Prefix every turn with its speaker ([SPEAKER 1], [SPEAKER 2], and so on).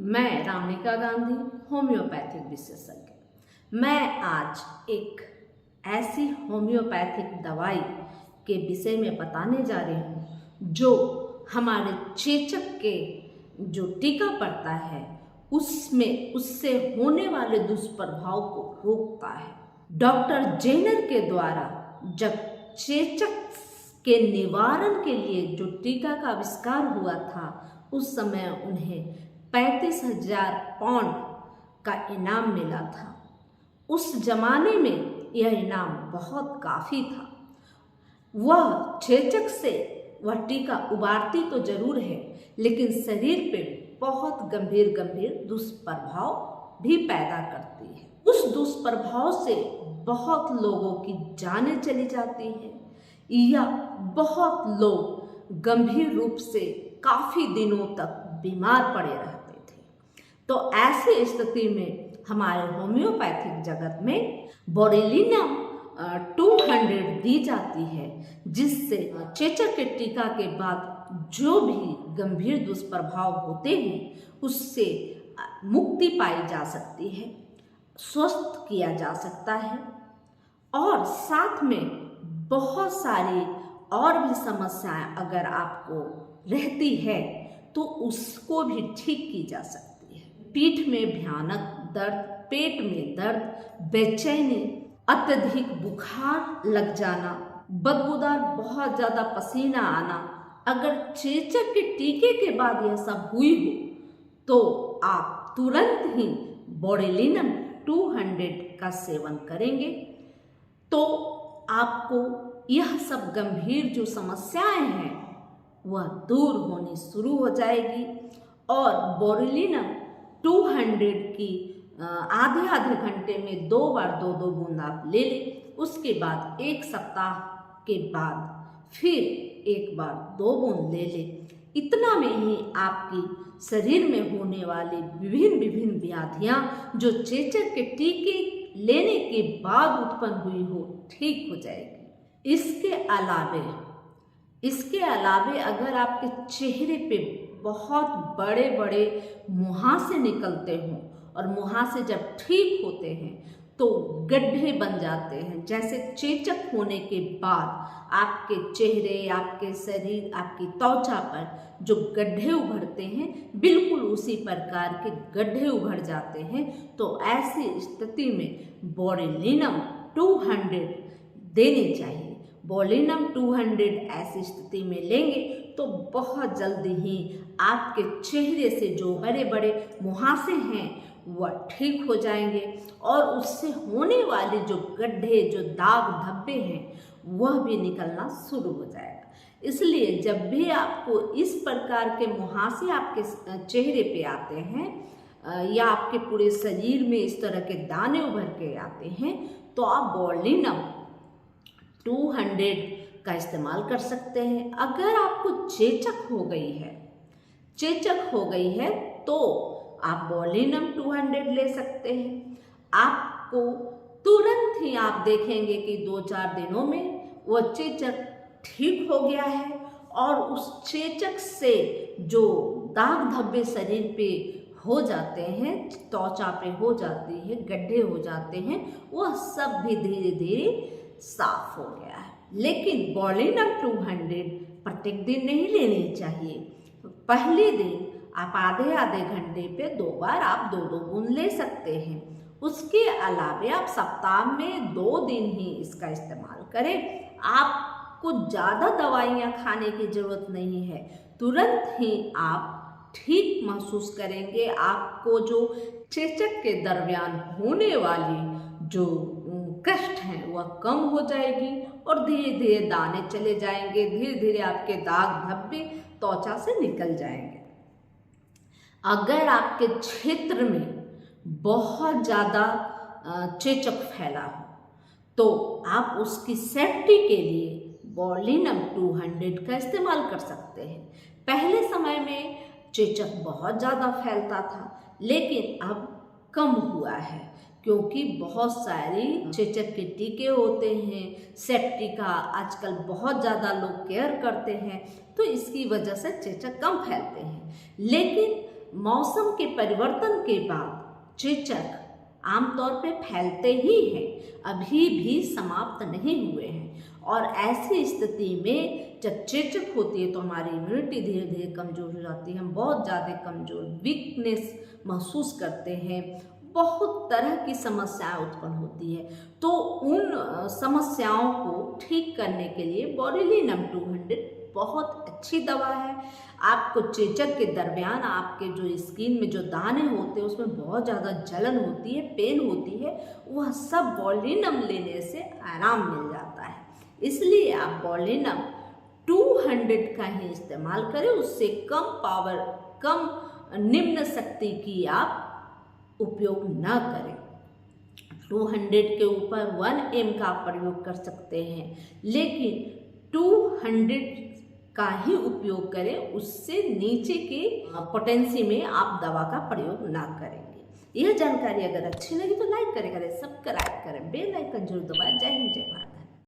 [SPEAKER 1] मैं रामनिका गांधी, होम्योपैथिक विशेषज्ञ। मैं आज एक ऐसी होम्योपैथिक दवाई के विषय में बताने जा रही हूँ जो हमारे चेचक के जो टीका पड़ता है उससे होने वाले दुष्प्रभाव को रोकता है। डॉक्टर जेनर के द्वारा जब चेचक के निवारण के लिए जो टीका का आविष्कार हुआ था उस समय उन्हें 35,000 पाउंड का इनाम मिला था। उस जमाने में यह इनाम बहुत काफ़ी था। वह चेचक से वह टीका उबारती तो जरूर है, लेकिन शरीर पे बहुत गंभीर दुष्प्रभाव भी पैदा करती है। उस दुष्प्रभाव से बहुत लोगों की जानें चली जाती है या बहुत लोग गंभीर रूप से काफ़ी दिनों तक बीमार पड़े रहते थे। तो ऐसी स्थिति में हमारे होम्योपैथिक जगत में बोरोलिनम 200 दी जाती है, जिससे चेचक के टीका के बाद जो भी गंभीर दुष्प्रभाव होते हैं उससे मुक्ति पाई जा सकती है, स्वस्थ किया जा सकता है और साथ में बहुत सारी और भी समस्याएं अगर आपको रहती है तो उसको भी ठीक की जा सकती है। पीठ में भयानक दर्द, पेट में दर्द, बेचैनी, अत्यधिक बुखार लग जाना, बदबूदार बहुत ज़्यादा पसीना आना, अगर चेचक के टीके के बाद यह सब हुई हो तो आप तुरंत ही बोरोलिनम 200 का सेवन करेंगे तो आपको यह सब गंभीर जो समस्याएं हैं वह दूर होनी शुरू हो जाएगी। और बोरोलिनम 200 की आधे घंटे में 2 बार 2 बूंद आप ले लें। उसके बाद 1 सप्ताह के बाद फिर 1 बार 2 बूंद ले लें। इतना में ही आपकी शरीर में होने वाली विभिन्न व्याधियां जो चेचक के टीके लेने के बाद उत्पन्न हुई हो ठीक हो जाएगी। इसके अलावे अगर आपके चेहरे पे बहुत बड़े मुहासे निकलते हों और मुहासे जब ठीक होते हैं तो गड्ढे बन जाते हैं, जैसे चेचक होने के बाद आपके चेहरे, आपके शरीर, आपकी त्वचा पर जो गड्ढे उभरते हैं बिल्कुल उसी प्रकार के गड्ढे उभर जाते हैं, तो ऐसी स्थिति में बोरोलिनम 200 देनी चाहिए। बोरोलिनम 200 ऐसी स्थिति में लेंगे तो बहुत जल्दी ही आपके चेहरे से जो बड़े मुहासे हैं वह ठीक हो जाएंगे और उससे होने वाले जो गड्ढे, जो दाग धब्बे हैं वह भी निकलना शुरू हो जाएगा। इसलिए जब भी आपको इस प्रकार के मुहासे आपके चेहरे पे आते हैं या आपके पूरे शरीर में इस तरह के दाने उभर के आते हैं तो आप बोरोलिनम 200 का इस्तेमाल कर सकते हैं। अगर आपको चेचक हो गई है तो आप बोरोलिनम 200 ले सकते हैं। आपको तुरंत ही आप देखेंगे कि 2-4 दिनों में वो चेचक ठीक हो गया है और उस चेचक से जो दाग धब्बे शरीर पे हो जाते हैं, त्वचा पे हो जाती है, गड्ढे हो जाते हैं, वह सब भी धीरे धीरे साफ हो गया है। लेकिन बोरोलिनम 200 प्रत्येक दिन नहीं लेनी चाहिए। पहले दिन आप आधे घंटे पे 2 बार आप 2 बूंद ले सकते हैं। उसके अलावे आप सप्ताह में 2 दिन ही इसका इस्तेमाल करें। आपको ज़्यादा दवाइयाँ खाने की ज़रूरत नहीं है, तुरंत ही आप ठीक महसूस करेंगे। आपको जो चेचक के दरमियान होने वाली जो कष्ट हैं वह कम हो जाएगी और धीरे धीरे दाने चले जाएंगे, धीरे धीरे आपके दाग धब्बे त्वचा से निकल जाएंगे। अगर आपके क्षेत्र में बहुत ज़्यादा चेचक फैला हो तो आप उसकी सेफ्टी के लिए बोरोलिनम 200 का इस्तेमाल कर सकते हैं। पहले समय में चेचक बहुत ज़्यादा फैलता था, लेकिन अब कम हुआ है क्योंकि बहुत सारी चेचक के टीके होते हैं, सेफ्टी का आजकल बहुत ज़्यादा लोग केयर करते हैं, तो इसकी वजह से चेचक कम फैलते हैं। लेकिन मौसम के परिवर्तन के बाद चेचक आमतौर पे फैलते ही हैं, अभी भी समाप्त नहीं हुए हैं। और ऐसी स्थिति में जब चेचक होती है तो हमारी इम्यूनिटी धीरे धीरे कमज़ोर हो जाती है, हम बहुत ज़्यादा कमज़ोर, वीकनेस महसूस करते हैं, बहुत तरह की समस्याएं उत्पन्न होती है। तो उन समस्याओं को ठीक करने के लिए बोरिलिनम 200 बहुत अच्छी दवा है। आपको चेचक के दरमियान आपके जो स्किन में जो दाने होते हैं उसमें बहुत ज़्यादा जलन होती है, पेन होती है, वह सब बोरिलिनम लेने से आराम मिल जाता है। इसलिए आप बोरिलिनम 200 का ही इस्तेमाल करें, उससे कम पावर, कम निम्न शक्ति की आप उपयोग न करें। 200 के ऊपर 1 mg का प्रयोग कर सकते हैं, लेकिन 200 का ही उपयोग करें, उससे नीचे के पोटेंसी में आप दवा का प्रयोग ना करेंगे। यह जानकारी अगर अच्छी लगी तो लाइक करें, सब्सक्राइब करें, बेल आइकन जरूर दबाएं। जय हिंद, जय भारत।